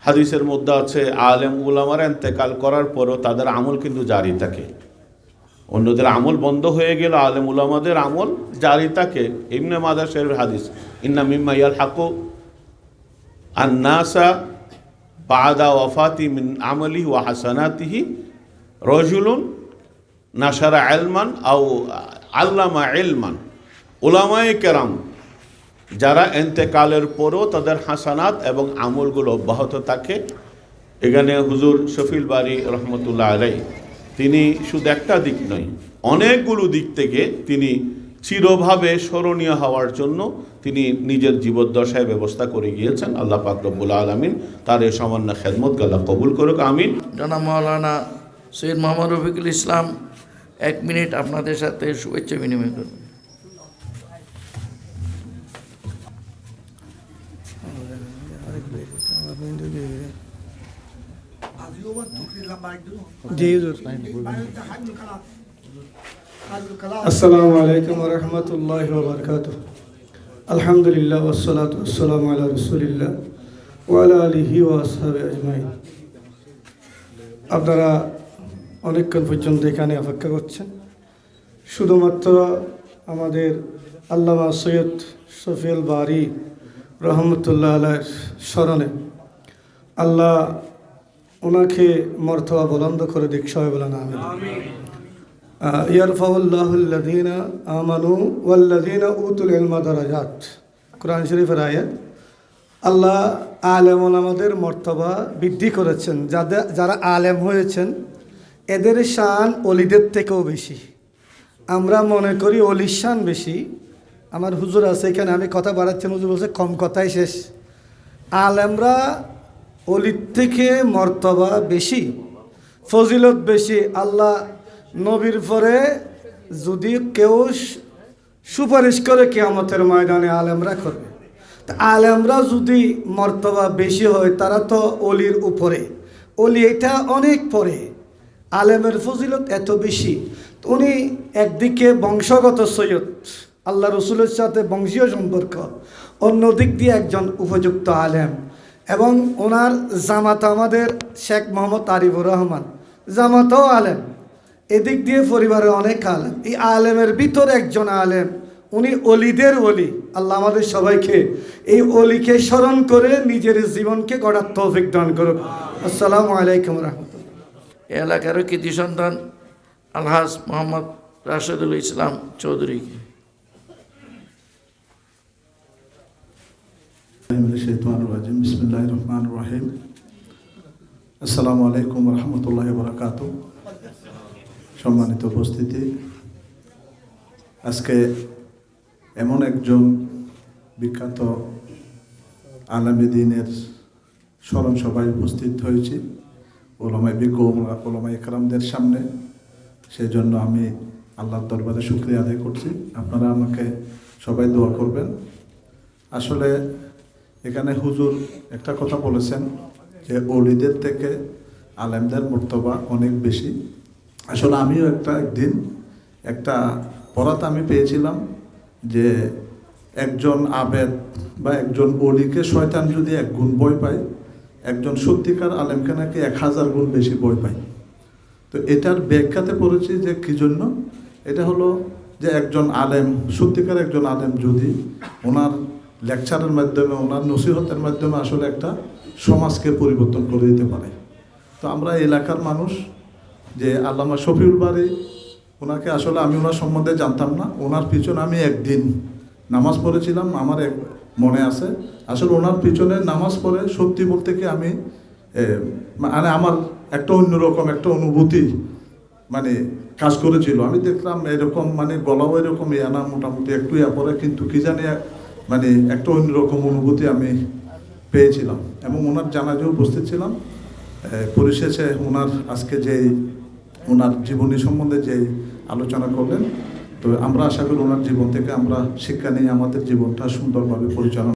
হাদিসের মধ্যে আছে আলেম উলামারা ইন্তেকাল করার পরও তাদের আমল কিন্তু জারি থাকে। অন্যদের আমল বন্ধ হয়ে গেল, আলেম উলামাদের আমল জারি থাকে। ইবনে মাজাহ শরীফের হাদিস, ইন্না মিম্মা ইয়ালহাকু আন-নাসা বা'দা ওয়াফাতি মিন আমালিহি ওয়া হাসানাতিহি রাজুলুন নাশারা ইলমান আও আল্লামা ইলমান। উলামায়ে কেরাম যারা ইন্তেকালের পরও তাদের হাসানাত এবং আমলগুলো অব্যাহত থাকে। এখানে হুজুর শফিউল বারী রহমতুল্লাহ আলাইহি তিনি শুধু একটা দিক নয়, অনেকগুলো দিক থেকে তিনি চিরভাবে স্মরণীয় হওয়ার জন্য তিনি নিজের জীবদ্দশায় ব্যবস্থা করে গিয়েছেন। আল্লাহ পাক রব্বুল আলামিন তার এই সামান্য খেদমতকে আল্লাহ কবুল করুক, আমিন। জনাব মাওলানা সৈয়দ মোহাম্মদ রফিকুল ইসলাম 1 মিনিট আপনাদের সাথে শুভেচ্ছা বিনিময় করবেন। আসসালামু আলাইকুম ওয়া রাহমাতুল্লাহি ওয়া বারাকাতুহু। আলহামদুলিল্লাহ ওয়াসসালাতু ওয়াসসালামু আলা রাসূলিল্লাহ ওয়া আলা আলিহি ওয়া আসহাবিহি আজমাইন। আপনারা অনেকক্ষণ পর্যন্ত এখানে অপেক্ষা করছেন শুধুমাত্র আমাদের আল্লামা সৈয়দ শফিউল বারী রহমতুল্লাহ আলাইহির স্মরণে। আল্লাহ ওনাকে মর্তবা বুলন্দ করে দিক, সবাই বলেন আমিন। ইয়ারফাউল্লাহুল্লাযীনা আমানু ওয়াল্লাযীনা উতুল ইলমা দারাজাত, কোরআন শরীফের আয়াত। আল্লাহ আলেম ওলামাদের মর্তবা বৃদ্ধি করেছেন। যারা আলেম হয়েছেন এদের শান অলিদের থেকেও বেশি। আমরা মনে করি অলির শান বেশি। আমার হুজুর আছে এখানে, আমি কথা বাড়াচ্ছেন, হুজুর বলছে কম কথাই শেষ। আলেমরা অলির থেকে মর্তবা বেশি, ফজিলত বেশি। আল্লাহ নবীর পরে যদি কেউ সুপারিশ করে কিয়ামতের ময়দানে আলেমরা করবে। তা আলেমরা যদি মর্তবা বেশি হয় তারা তো অলির উপরে, অলি এটা অনেক পরে। আলেমের ফজিলত এত বেশি। উনি একদিকে বংশগত সৈয়দ, আল্লাহ রসুলের সাথে বংশীয় সম্পর্ক, অন্য দিক দিয়ে একজন উপযুক্ত আলেম। এবং ওনার জামাত আমাদের শেখ মোহাম্মদ আরিফুর রহমান, জামাতও আলেম। এদিক দিয়ে পরিবারে অনেক আলেম। এই আলেমের ভিতরে একজন আলেম, উনি অলিদের অলি। আল্লাহ আমাদের সবাইকে এই অলিকে স্মরণ করে নিজের জীবনকে গড়ার তৌফিক দান করুক। আসসালামু আলাইকুম রহমতুল্লাহ। এলাকার কৃতি সন্তান আলহাজ মোহাম্মদ রাশেদুল ইসলাম চৌধুরীকে। বিসমিল্লাহির রহমানির রহিম। আসসালামু আলাইকুম ওয়া রাহমাতুল্লাহি ওয়া বারাকাতুহু। সম্মানিত উপস্থিতি, আজকে এমন একজন বিখ্যাত আলেমে দ্বীনের স্মরণ সভায় উপস্থিত হয়েছি ওলামায়ে বিজ্ঞ ওলামায়ে কেরামদের সামনে। সেই জন্য আমি আল্লাহর দরবারে শুকরিয়া আদায় করছি। আপনারা আমাকে সবাই দোয়া করবেন। আসলে এখানে হুজুর একটা কথা বলেছেন যে অলিদের থেকে আলেমদের মর্তবা অনেক বেশি। আসলে আমিও একদিন একটা পড়াতে আমি পেয়েছিলাম যে একজন আবেদ বা একজন অলিকে শয়তান যদি 1 গুণ ভয় পায়, একজন সত্যিকার আলেমকে নাকি 1000 গুণ বেশি ভয় পায়। তো এটার ব্যাখ্যাতে পড়েছি যে কী জন্য। এটা হলো যে একজন আলেম, সত্যিকার একজন আলেম যদি ওনার লেকচারের মাধ্যমে, ওনার নসিহতের মাধ্যমে আসলে একটা সমাজকে পরিবর্তন করে দিতে পারে। তো আমরা এলাকার মানুষ যে আল্লামা শফিউল বারী, ওনাকে আসলে আমি ওনার সম্বন্ধে জানতাম না। ওনার পিছনে আমি একদিন নামাজ পড়েছিলাম, আমার মনে আছে। আসলে ওনার পিছনে নামাজ পড়ে সত্যি বলতে কি আমি মানে আমার একটা অন্যরকম একটা অনুভূতি মানে কাজ করেছিল। আমি দেখলাম এরকম মানে গলাও এরকম না, মোটামুটি একটু পরে, কিন্তু কি জানি মানে একটা অন্যরকম অনুভূতি আমি পেয়েছিলাম। এবং ওনার জানাজায় উপস্থিত ছিলাম। পরিশেষে ওনার আজকে যে ওনার জীবনী সম্বন্ধে যে আলোচনা করলেন, তো আমরা আশা করি ওনার জীবন থেকে আমরা শিক্ষা নিয়ে আমাদের জীবনটা সুন্দরভাবে পরিচালনা